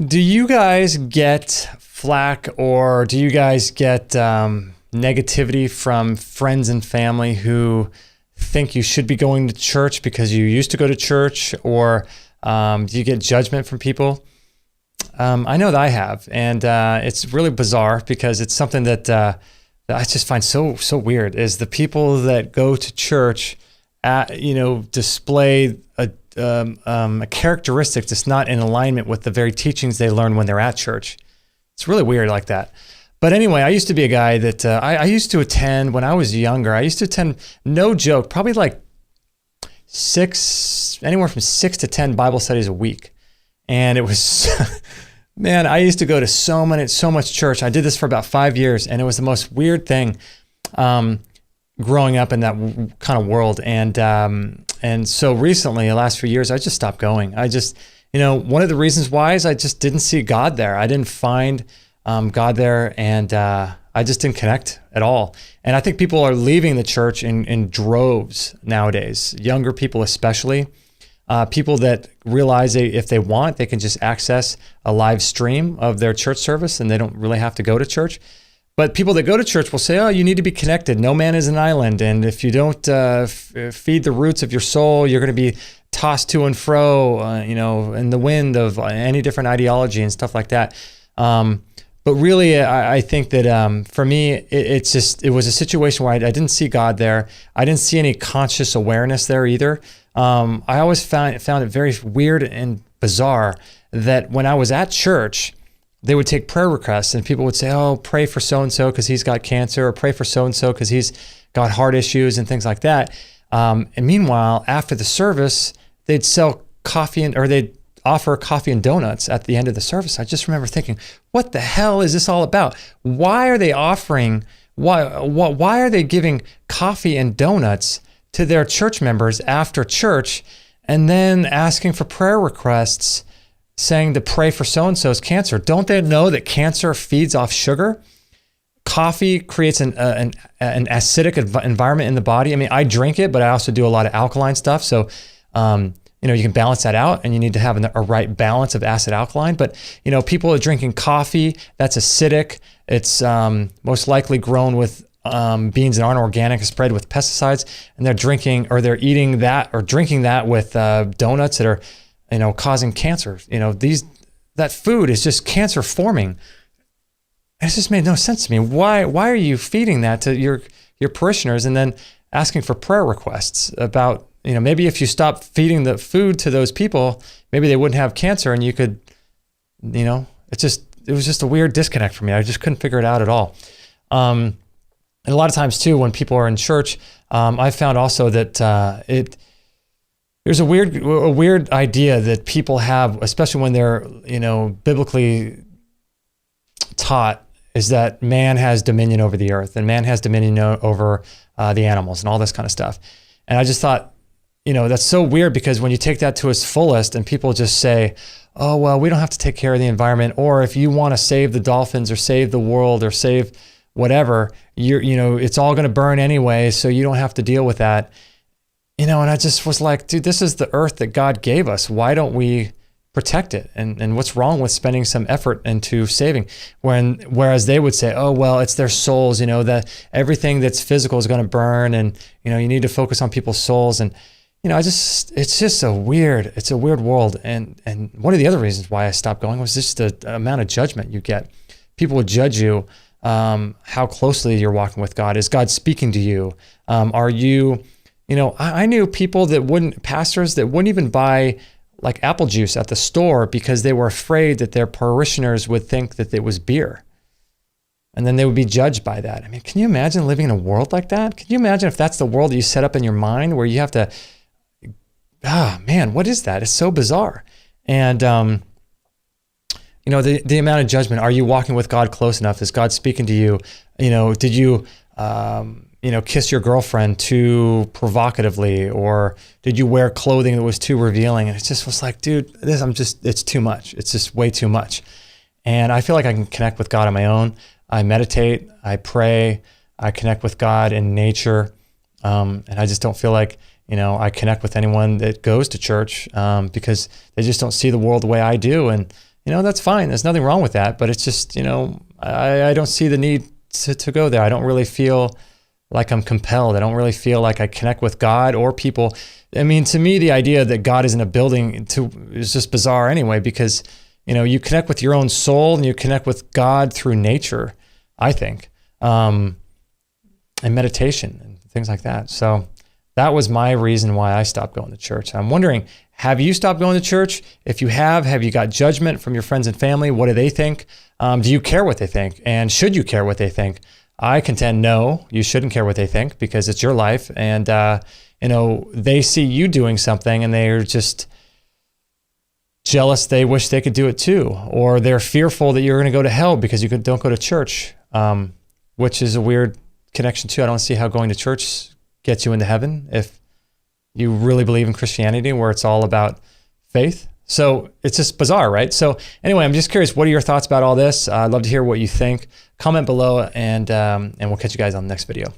Do you guys get flack or do you guys get negativity from friends and family who think you should be going to church because you used to go to church, or do you get judgment from people? I know that I have, and it's really bizarre because it's something that I just find so weird. Is the people that go to church, display a characteristic that's not in alignment with the very teachings they learn when they're at church. It's really weird like that. But anyway, I used to be a guy that I used to attend when I was younger. I used to attend, no joke, probably like anywhere from 6 to 10 Bible studies a week. And it was, man, I used to go to so much church. I did this for about 5 years, and it was the most weird thing growing up in that kind of world. And so recently, the last few years, I just stopped going. I just, one of the reasons why is I just didn't see God there. I didn't find God there, and I just didn't connect at all. And I think people are leaving the church in droves nowadays, younger people especially. People that realize if they want, they can just access a live stream of their church service and they don't really have to go to church. But people that go to church will say, oh, you need to be connected. No man is an island. And if you don't feed the roots of your soul, you're going to be tossed to and fro, in the wind of any different ideology and stuff like that. But really, I think that for me, it was a situation where I didn't see God there. I didn't see any conscious awareness there either. I always found it very weird and bizarre that when I was at church, they would take prayer requests and people would say, oh, pray for so-and-so because he's got cancer, or pray for so-and-so because he's got heart issues and things like that. And meanwhile, after the service, they'd sell coffee or they'd offer coffee and donuts at the end of the service. I just remember thinking, what the hell is this all about? Why are they why are they giving coffee and donuts to their church members after church and then asking for prayer requests saying to pray for so-and-so's cancer? Don't they know that cancer feeds off sugar? Coffee creates an acidic environment in the body. I mean, I drink it, but I also do a lot of alkaline stuff. So, you can balance that out, and you need to have a right balance of acid alkaline. But, people are drinking coffee that's acidic. It's most likely grown with beans that aren't organic, spread with pesticides, and they're eating that or drinking that with donuts that are, causing cancer. That food is just cancer forming. It just made no sense to me. Why are you feeding that to your parishioners and then asking for prayer requests about, maybe if you stop feeding the food to those people, maybe they wouldn't have cancer and you could, it was just a weird disconnect for me. I just couldn't figure it out at all. And a lot of times too, when people are in church, I found also that there's a weird idea that people have, especially when they're, biblically taught, is that man has dominion over the earth and man has dominion over the animals and all this kind of stuff. And I just thought, that's so weird, because when you take that to its fullest and people just say, oh, well, we don't have to take care of the environment, or if you want to save the dolphins or save the world or save whatever, it's all going to burn anyway, so you don't have to deal with that. And I just was like, dude, this is the earth that God gave us. Why don't we protect it? And what's wrong with spending some effort into saving? Whereas they would say, oh, well, it's their souls, that everything that's physical is going to burn, and, you need to focus on people's souls. And, it's just a weird world. And one of the other reasons why I stopped going was just the amount of judgment you get. People would judge you, how closely you're walking with God. Is God speaking to you? Are you, I knew people pastors that wouldn't even buy like apple juice at the store because they were afraid that their parishioners would think that it was beer. And then they would be judged by that. I mean, can you imagine living in a world like that? Can you imagine if that's the world that you set up in your mind, where you have to, man, what is that? It's so bizarre. And, the amount of judgment. Are you walking with God close enough? Is God speaking to you? Did you, kiss your girlfriend too provocatively, or did you wear clothing that was too revealing? And it just was like, dude, it's too much. It's just way too much. And I feel like I can connect with God on my own. I meditate, I pray, I connect with God in nature. And I just don't feel like, I connect with anyone that goes to church, because they just don't see the world the way I do. And, that's fine. There's nothing wrong with that, but it's just, I don't see the need to go there. I don't really feel like I'm compelled. I don't really feel like I connect with God or people. I mean, to me, the idea that God is in a building is just bizarre anyway, because, you connect with your own soul and you connect with God through nature, I think, and meditation and things like that. So that was my reason why I stopped going to church. I'm wondering, have you stopped going to church? If you have you got judgment from your friends and family? What do they think? Do you care what they think? And should you care what they think? I contend no, you shouldn't care what they think, because it's your life. And, they see you doing something and they're just jealous. They wish they could do it too. Or they're fearful that you're going to go to hell because you don't go to church, which is a weird connection too. I don't see how going to church gets you into heaven if you really believe in Christianity, where it's all about faith. So it's just bizarre, right? So anyway, I'm just curious, what are your thoughts about all this? I'd love to hear what you think. Comment below, and we'll catch you guys on the next video.